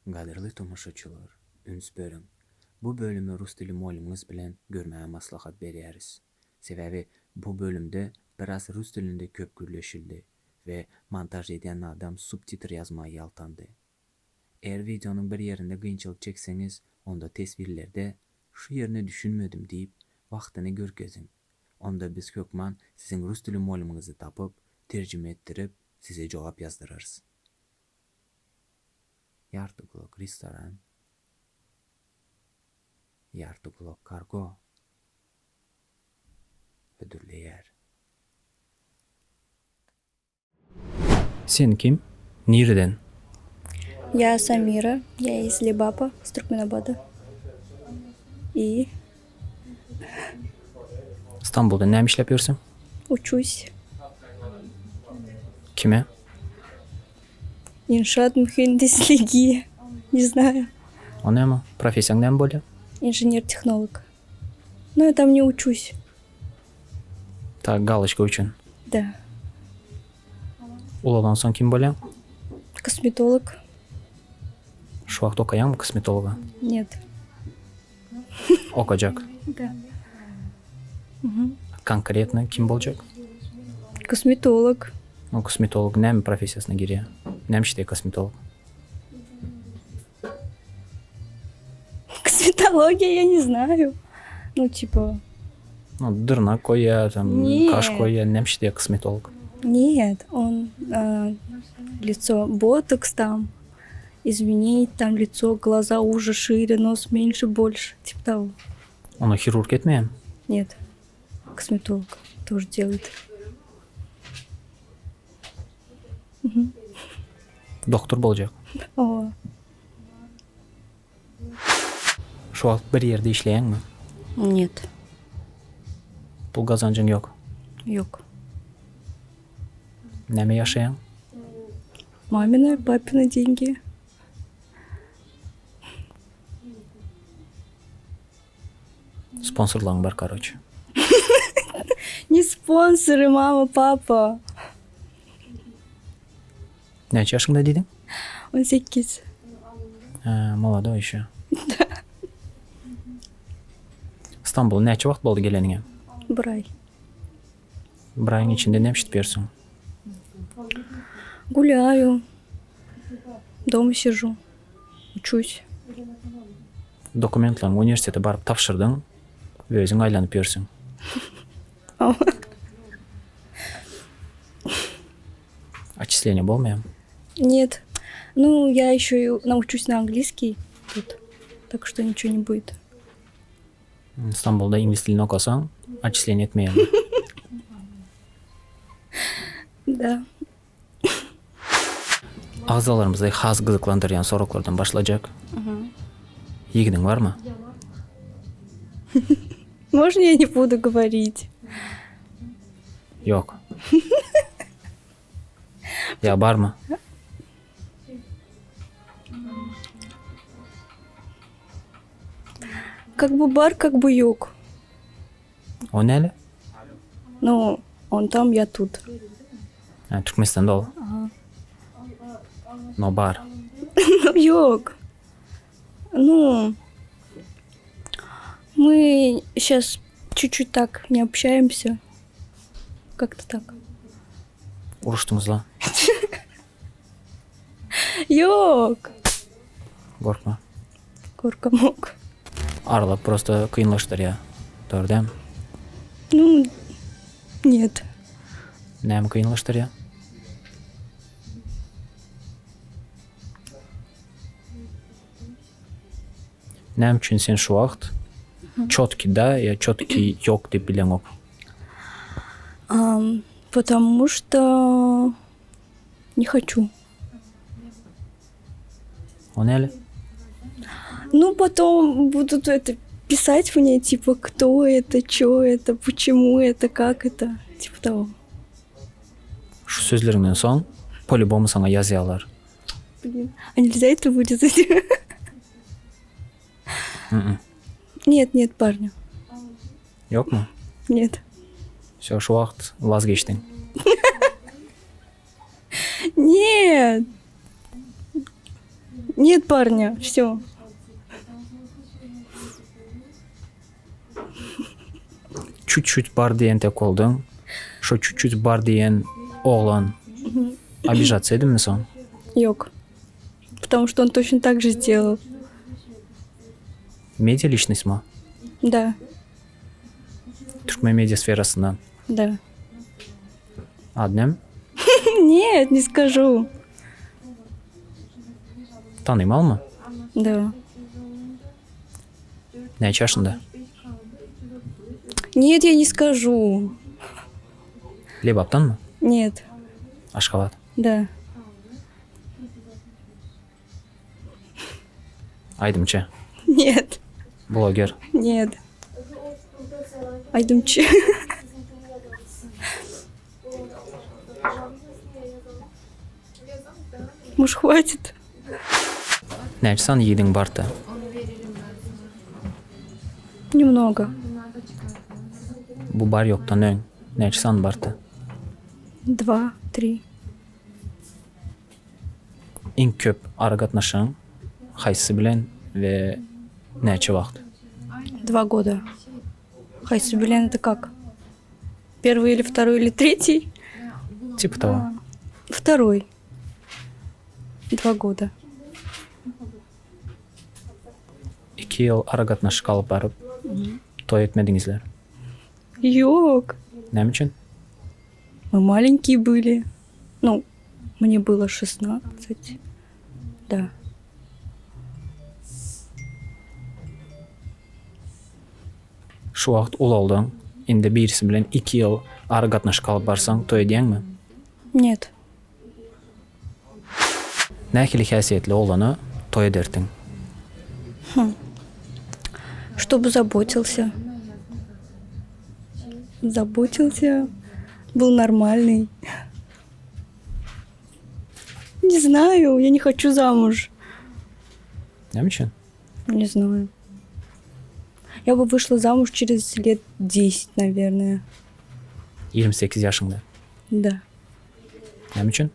Qadrli tamaşaçılar, üns bölüm. Bu bölümü rus dili muallimimiz bilen görmeye maslahat bereriz. Sebebi bu bölümde biraz rus dilinde köpkürleşildi ve montaj eden adam subtitr yazmaya yaltandı. Eğer videonun bir yerinde qiyinchilik çekseniz, onda tasvirlerde şu yerini düşünmedim deyip vaxtını görkezin. Onda biz Kökman sizin rus dili mualliminizi tapıp, tercüme ettirip size cevap yazdırırız. Yartıklok restoran, yartıklok kargo, ödüllü yer. Sen kim? Nereden? Я Самира, я из Либапа, с Туркменабада. И İstanbul'da ne iş yapıyorsun? учусь. Kime? Иншаат mühendisliği. Не знаю. O ne mi? Profesyon ne mi böyle? Инженер-технолог. Но я там не учусь. Ta галочка için. Да. Uladan son kim böyle? Косметолог. Şu vakit okuyan mı kosmetologa? Нет. Okuyacak. Да. Konkretno kim olacak? Косметолог. O kosmetolog ne mi profesyasına giriyor? Ne mi işte kosmetolog? Косметология, я не знаю. Ну, типа, Ну, dırnak koyuyor, tam Niye? kaş koyuyor, ne mi işte kosmetolog? нет, он лицо ботокс там, изменить там лицо, глаза уже шире, нос меньше, больше, типа того. Onu хирург etmiyor mu? Нет, косметолог тоже делает. Doktor olacak. О, Şu vakit bir yerde işleyen mi? нет, Pul kazancın yok. yok. Ne mi yaşayan? Мамины, папины деньги. Sponsorlan var короче. Не спонсоры, мама, папа. Neçə yaşında dedin? 18. Молодой еще. İstanbul'a neçə vaxt oldu geleninə? Bir ay. Bir ayın içinde ne işitiyorsun? Гуляю. Дома сижу. Учусь. Dokumentlarını üniversitede barıp tapşırdın ve özün aylanıp yürüsün. Ау. Отчисление болмıyor mu? Нет. Ну, я еще и научусь на английский тут. Так что ничего не будет. İstanbul'da İngiliz dilini okusan отчисление etmiyor. Да. Ağzalarımızda has gızıklandıran soruklardan başlayacak. Yigidin var mı? Можно я не буду говорить? Yok. Ya var mı? Как бы бар, как бы yok. O neyle? Ну, он там, я тут. Türkmenistan'da ol. No bar. Ну, yok. Ну, мы сейчас чуть-чуть так не общаемся. Как-то так. Uruştunuz lan. Yok. Korkma. Коркомок. Aralap просто kıyınlaştırıyor. Doğru değil mi? Ну, нет. Ne mi kıyınlaştırıyor? Ne için sen şu vaxt çotki da ya çotki yok deyip bilen ok. Потому что не хочу. O neyle? Ну, потом будут это писать мне, типа, кто это, что это, почему это, как это, типа того. Şu sözlerinden son polibomu sana yazıyorlar. Блин, а нельзя это вырезать? Нет, нет, парня, Yok mu? нет. Все, şu vaxt vazgeçtin. Нет. Нет парня, все. Чуть-чуть бар дегенде колдың. Шо чуть-чуть бар деген оğlan обижаться едім соң? Йок. Потому что он точно так же сделал. Медиа личность ма? Да, Түркмен медиа сферасынан. да. Аднем? Нет, не скажу. Таныйм алма? Да. Нәче жашында? Нет, я не скажу. Лебаптанмы? Нет, Ашхабад. да. Айдымчы. Нет, Блогер. нет. Айдумчи. Может, хватит? Нәче сан едің барты? Немного. Бу бар yoqdan өң. Нәче сан барты? 2, 3. Ең көп ара қатнашың қайсысы белән вә нәче вакыт? 2 года. Хайсубилен это как? Первый или второй или третий? Типа того. Второй. 2 года. 2 ел ара қатнашып қалып барып, той етмедіңіздер. Йок. Нәм үшін? Мы маленькие были. Ну, мне было 16. Да. Шу вакыт ул алдың, инде бирisi белән 2 ел ара қатнашып қалып барсаң, той edеңме? Нет. Нәхиле хәсиятле оланы той edертің. Чтобы заботился. Заботился. Был нормальный. Не знаю, я не хочу замуж. Нәм үшін? Не знаю. Я бы вышла замуж через лет 10, наверное. 28 yaşında. Да. Нәм үшін?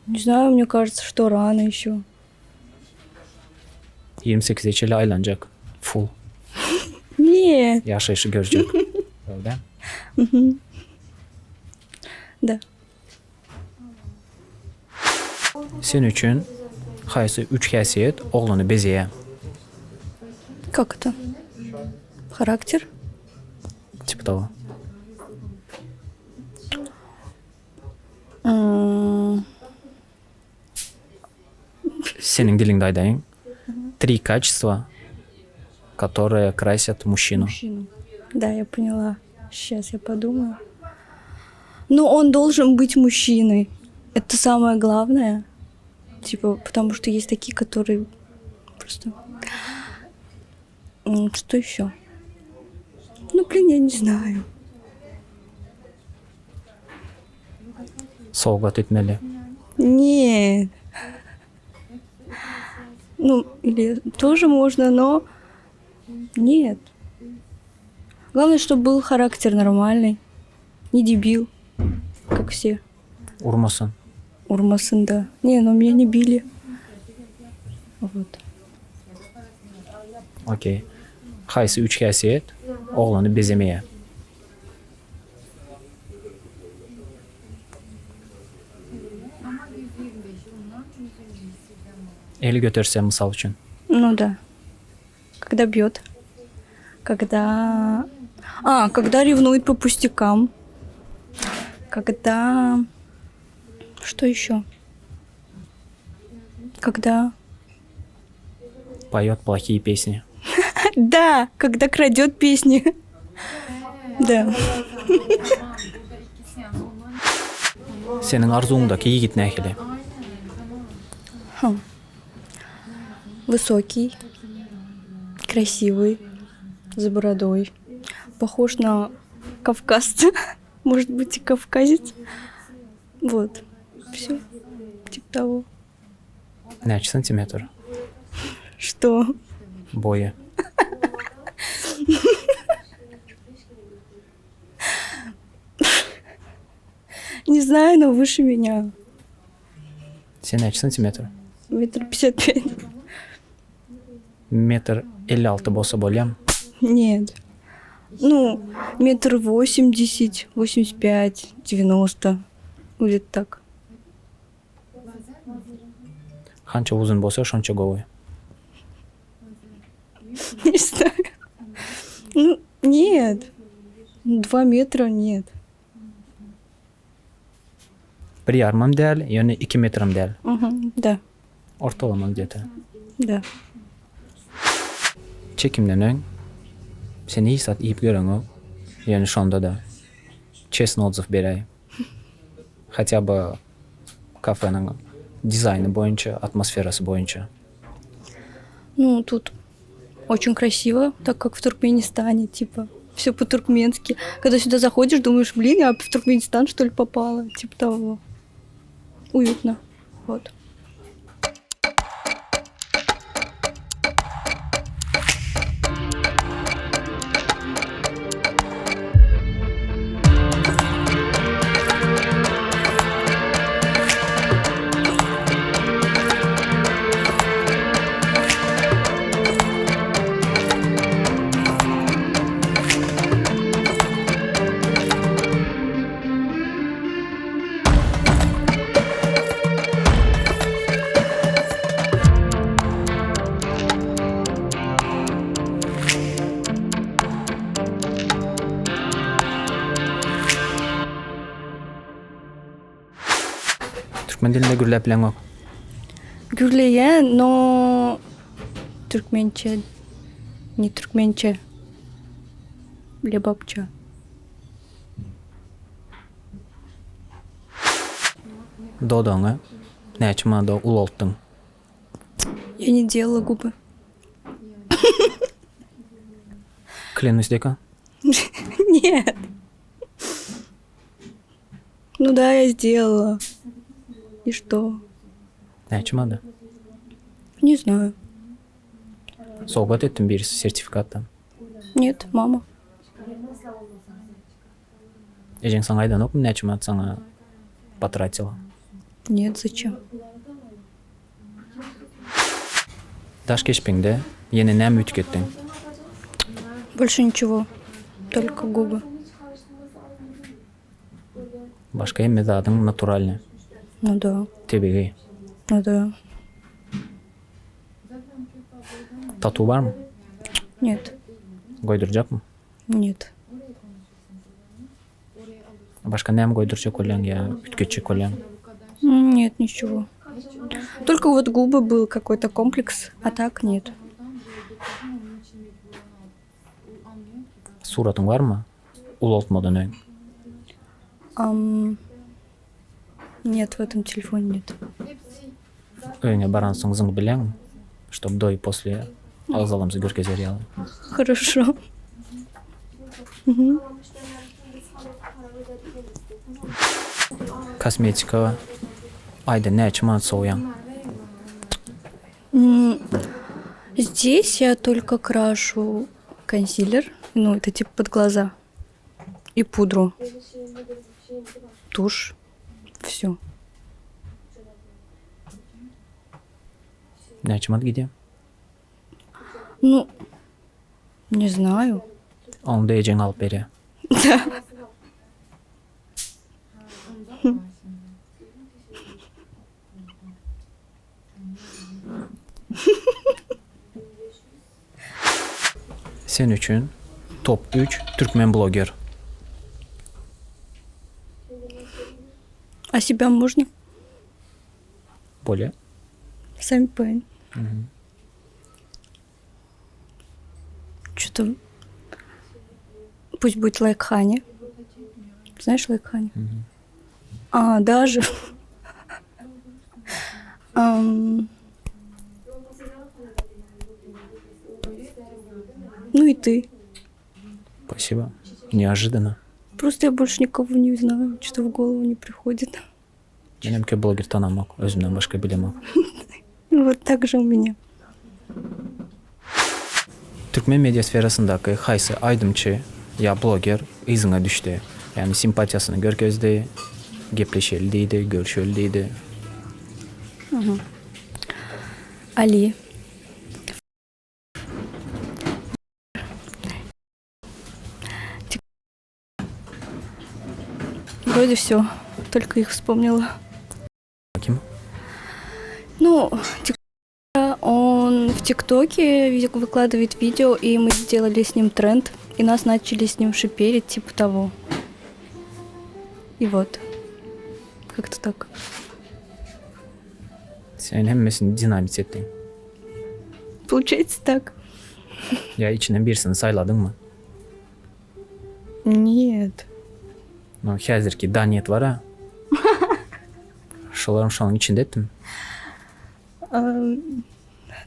Не знаю, мне кажется, что рано еще. 28 yaşında aylanacak. Full. Нет. Yaşayışı görecek. Öyle. Да. Sen üçün qaysı 3 xəsiyyət oğlanı bezəyə? Как это? Характер? Типа того. Senin dilində aytayım. 3 качества, которые красят мужчину. Мужчину. Да, я поняла. Сейчас я подумаю. Но он должен быть мужчиной. Это самое главное. Типа, потому что есть такие, которые просто... Что еще? Ну, блин, я не знаю. Soğuqat etməli. Нет. Ну, или тоже можно, но нет. Главное, чтобы был характер нормальный. Не дебил, как все. Urmasın. Урмасын, да. Не, но меня не били. Вот. Okey. Qaysı 3 xəsiyyət oğlanı bezəməyə? Eli götürsə misal üçün. Ну да. Когда бьет. Когда... когда ревнует по пустякам. Когда... Что еще? Когда... Поет плохие песни. Да, когда крадет песни. Да. Senin arzuundakı yigit nəhili? Высокий, красивый, с бородой. Похож на кавказца. Может быть, и кавказец. Вот. Все. Типа того. Neçə sentimetr? Что? Boyu. Не знаю, но выше меня. Sen neçə sentimetr? Метр 55. Метр 56 болса болям. Нет. Ну, метр 80, 85, 90. Где-то так. Qancha uzun bo'lsa, shuncha go'y. Не знаю. Ну, нет. 2 метра нет. 1,5 del, ya'ni 2 metrim del. Да, O'rtalama где-то. да. Chekimdan so'ng seni hissat iyib ko'raman. Ya'ni shonda da честный отзыв beray. Хотя бы kafening dizayni bo'yicha, atmosferasi bo'yicha. Ну, тут очень красиво, так как в Туркменистане, типа, все по-туркменски. Когда сюда заходишь, думаешь, блин, я в Туркменистан, что ли, попала? Типа того. Уютно. Вот. Turkmen tilida gurlab bilan yo'q. Гюрлеен, но туркменче, не туркменче. Лебапча. Dodong'a necha marta ul oltding? Я не делала губы. Клянусь dekan. Нет. Ну да, я сделала. И что? Necha marta? Не знаю. Sovg'at etdim birisi sertifikatdan. Нет, мама. Ejing sana aydan o'qib necha marta sana потратила? Нет, зачем? Dash keshpingda yana nima yutib ketding? Больше ничего. Только губы. Boshqa metoding naturalniy, Ну да. tabiiy. Ну да. Tatu bormi? Нет. Qo'ydirjakmi? Нет. Boshqa nima qo'ydircha qo'ygan yo yutgichi qo'ygan? Нет, ничего. Только вот губы был какой-то комплекс, а так нет. Surating bormi? Ul oltmadan o'ng. Нет, в этом телефоне нет. Uyga baran so'ng zing bilan, чтобы до и после a'zolarimizni ko'rgazar edi. Хорошо. Kosmetika ayda necha marta sovgan? Здесь я только крашу консилер, ну, это типа под глаза, и пудру, тушь, все. Necha marta gidya? Ну, не знаю. Onda ejing olib berya. Sen uchun top 3 Türkmen bloger. А себя можно? Bo'la. Сами поняли. Что-то... Пусть будет Лайкхани. Знаешь Лайкхани? А, даже... Ну и ты. Спасибо. Неожиданно. Просто я больше никого не знаю, что в голову не приходит. Menimki bloger tanamoq, o'zimdan boshqa bilamoq. Вот так же у меня. Türkmen media sferasındagi qaysi aydimchi ya bloger izingga tushdi? Ya'ni simpatiyasini ko'rgazdi, gaplashildi deydi, ko'rishildi deydi. Али. Вроде все. Только их вспомнила. Ким? Ну, он в ТикТоке выкладывает видео, и мы сделали с ним тренд, и нас начали с ним шиперить, типа того. И вот. Как-то так. Sen hemmesini dinamit ettin. Получается так. Ya içinden birisini sayladın mı? Нет. No, hazırki Daniyet var ha. Şolarım şonun içinde ettim.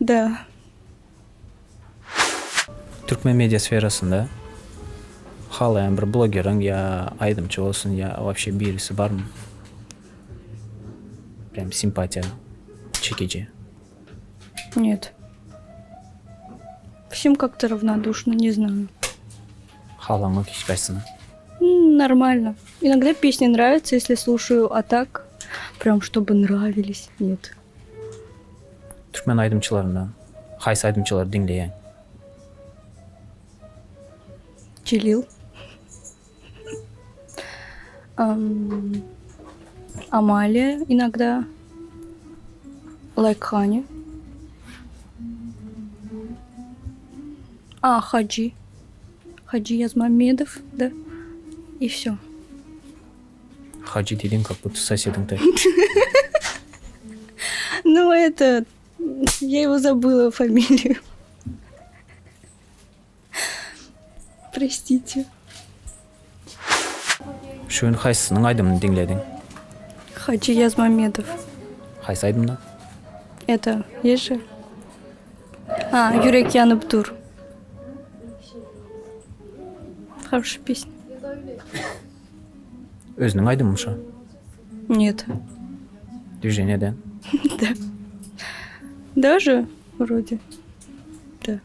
Да. Türkmen medya sferasında halayan bir blogerin ya aydımcı olsun ya вообще birisi var mı? Прям симпатия, çekici. Нет. Всем как-то равнодушно, не знаю. Halanlık hiç kaçsın. Нормально. Иногда песни нравятся, если слушаю, а так прям чтобы нравились. Нет. Türkmen aydımçılarından haysi aydımçıları dinleyen. Чилил. Амалия иногда. Лайкхани. Хаджи. Хаджи Язмамедов, да. И все. Hacı dediğin как будто соседом ты. Ну, это... Я его забыла фамилию. Простите. Şuyun haysısının aydımını dinledin. Хаджи Язмамедов. Haysi aydımdan? Это, есть же? Юрек Янып Тур. Хорошая песня. Özünün aydımmış o. Нет. Движениeden. Да. Даже вроде. Да.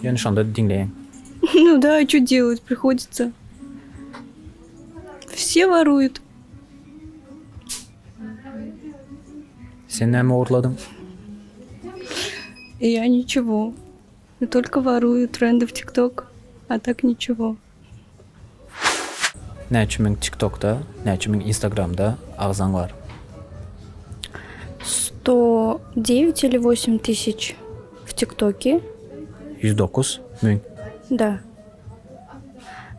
Yani şu anda dinleyen. Ну да, а что делать? Приходится. Все воруют. Sen ne mi uğurladın? И я ничего. Я только ворую тренды в ТикТок. А так ничего. Ne için TikTok'ta, ne için Instagram'da ağzın var. 109 или 8 тысяч в ТикТоке. 109 mün. Да.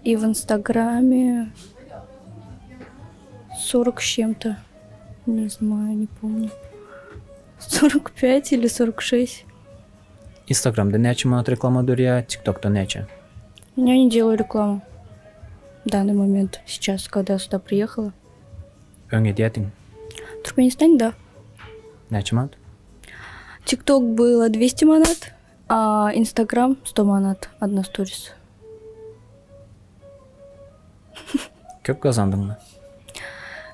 И в Инстаграме 40 с чем-то. Не знаю, не помню. 45 или 46. Instagram'da ne için manat reklama ya, TikTok'ta ne için? Я не делаю рекламу. В данный момент. Сейчас, когда я сюда приехала. Ön hediyetin. В Туркменистане, да. Ne için manat? ТикТок было 200 манат, а Инстаграм 100 манат. Одна сторис. Köp kazandın mı?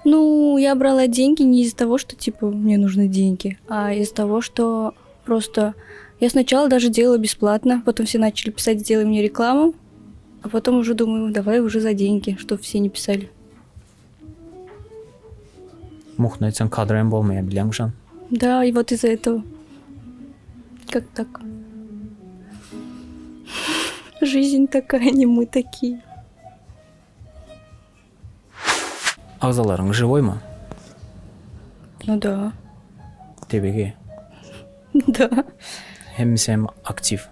Ну, я брала деньги не из-за того, что, типа, мне нужны деньги, а из-за того, что просто... Я сначала даже делала бесплатно, потом все начали писать «сделай мне рекламу», а потом уже думаю, давай уже за деньги, чтобы все не писали. Muhtemelen sen kadroyan olmayabiliyormuşsun. Да, и вот из-за этого. Как так? Жизнь такая, не мы такие. Ağzaların живой mu? Ну да. Tebrik. Да. Hem aktif.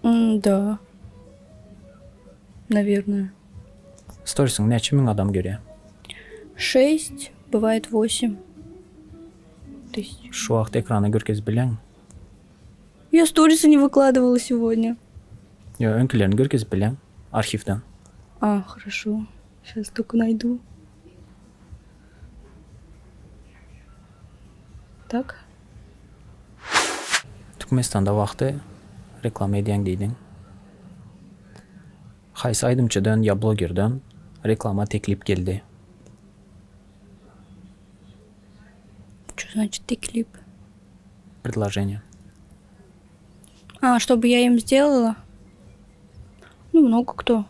Да. Наверное. Stories'ın ne için adam görüyor? 6, бывает 8 тысяч. Şu vaxt ekrana görkez bilen. Я сторисы не выкладывала сегодня. Ya önkülerini görkez bilen. Arşivden. Хорошо. Сейчас только найду. Так. Türkmenistan'da vaxtı reklam ediyen deydin. Haysi aydımçıdan ya blogerdan reklama teklif geldi. Что значит ты клип? Предложение. Чтобы я им сделала? Ну, много кто.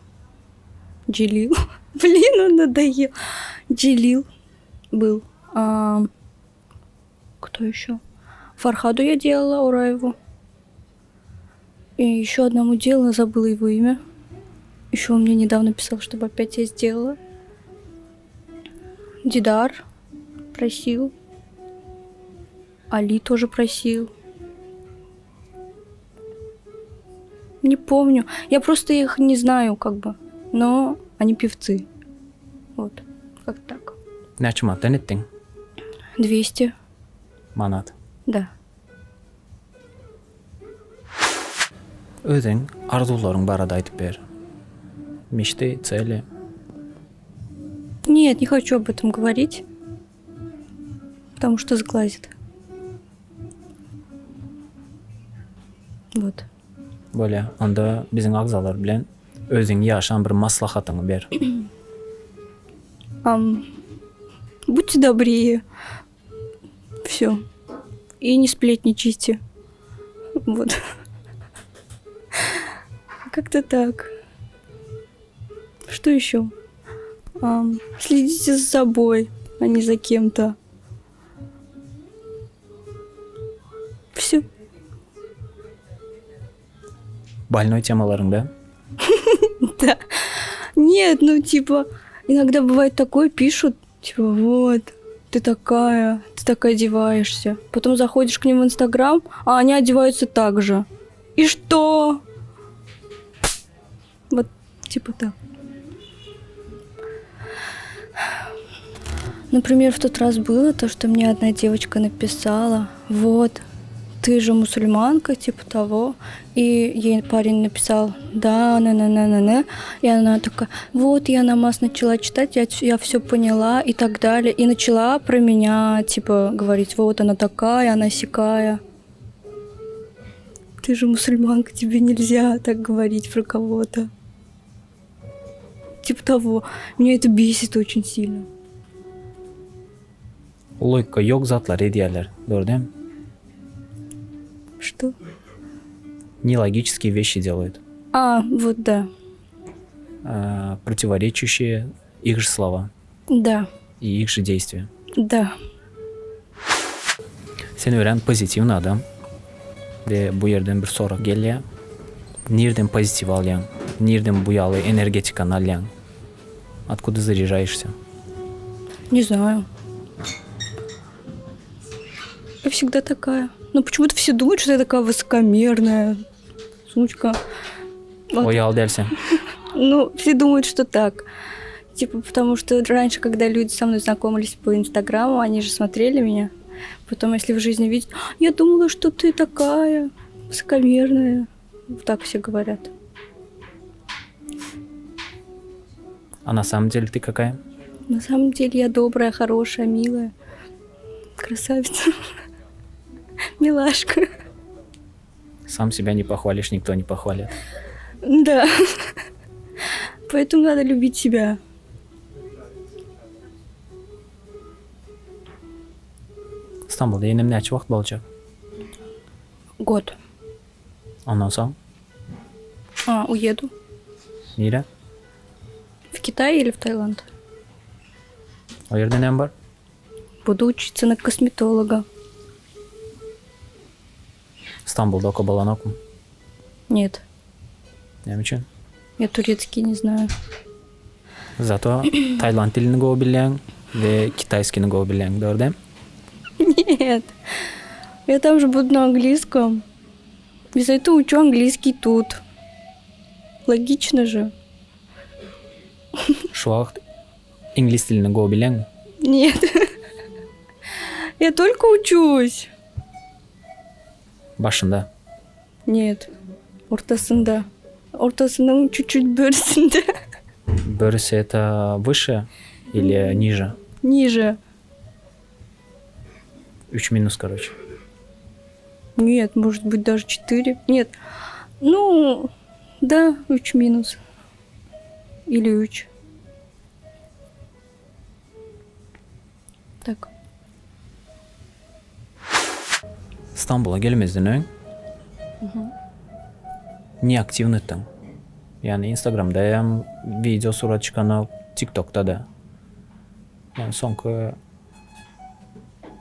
Джилил. Блин, он надоел. Джилил был. Кто еще? Фархаду я делала, Ураеву. И еще одному делала, забыла его имя. Еще он мне недавно писал, чтобы опять я сделала. Дидар просил. Али тоже просил. Не помню. Я просто их не знаю, как бы. Но они певцы. Вот. Как так. Necha manatdan etding? 200. Manat. Да. Özüň arzularyň barada aýdyp ber. Мечты, цели. Нет, не хочу об этом говорить. Потому что сглазит. Вот. Böyle anda biziň agzalar bilen özüň ýaşan bir maslahatyňy ber. Будьте добрее. Все. И не сплетничайте. Вот. Как-то так. Что еще? Следите за собой, а не за кем-то. Все. Больной темаларың да? Да. Нет, ну типа, иногда бывает такое, пишут, типа, вот, ты такая одеваешься. Потом заходишь к ним в Инстаграм, а они одеваются так же. И что? Вот, типа так. Например, в тот раз было то, что мне одна девочка написала, вот, ты же мусульманка, типа того. И ей парень написал, да, на. И она такая, вот, я намаз начала читать, я все поняла и так далее. И начала про меня, типа, говорить, вот, она такая, она сякая. Ты же мусульманка, тебе нельзя так говорить про кого-то. Типа того. Меня это бесит очень сильно. Logika yok zatlar hediyeler. Doğru değil mi? Что? Нелогические вещи делают. Вот да. Противоречащие их же слова Да. и их же действия. Да. Sen öğren pozitivni adam. Ve bu yerden bir soru geliyor. Nereden pozitiv alyan? Nereden bu yalı energetikan alyan? Откуда заряжаешься? Не знаю. Я всегда такая. Но почему-то все думают, что я такая высокомерная сучка. Вот. Oyalı dersen. Ну, все думают, что так. Типа, потому что раньше, когда люди со мной знакомились по Инстаграму, они же смотрели меня. Потом, если в жизни видят, я думала, что ты такая высокомерная. Вот так все говорят. А на самом деле ты какая? На самом деле я добрая, хорошая, милая. Красавица. Милашка. Сам себя не похвалишь, никто не похвалит. Да. Поэтому надо любить себя. İstanbul'da yenim neçe vaxt olacak? Год. Ondan sonra Уеду. nere? В Китай или в Таиланд? O yerde ne var? Буду учиться на косметолога. İstanbul'da oku balan oku. Нет, Ne için? я турецкий не знаю. Zato Tayland dilini go bilen ve Kitayskini go bilen, doğru değil mi? Нет, я там же буду на английском. Из-за этого учу английский тут. Логично же. Şu vaxt İngiliz dilini go bilen mi? Нет. Я только учусь. Başında. Нет. Ортасында. Ортасының чуть-чуть бөрісінде. Бөрісі это выше или ниже? Ниже. 3 минус, короче. Нет, может быть даже 4. Нет. Ну, да, 3 минус. Или 3. Так. İstanbul'a gelmezden ön ne aktivni ettin? Yani Instagram'da hem video surat çıkanı, TikTok'ta da. Yani sonki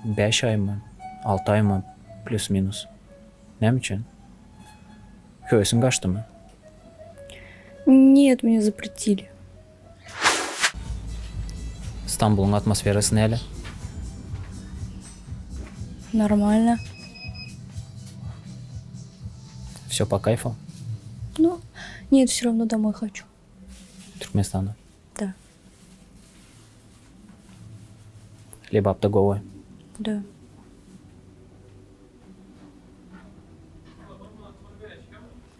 5 ay mı, 6 ay mı Плюс-минус. Näme üçin? Höwesиň gaçdymy? Нет, меня запретили. Stambul'un atmosferasy näle? Нормально. Всё по кайфу? Ну, нет, все равно домой хочу. Türkmenistanda. Да, Lebe Abdagovoy. да.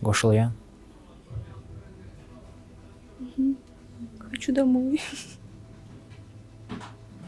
Goşulýan. Хочу домой.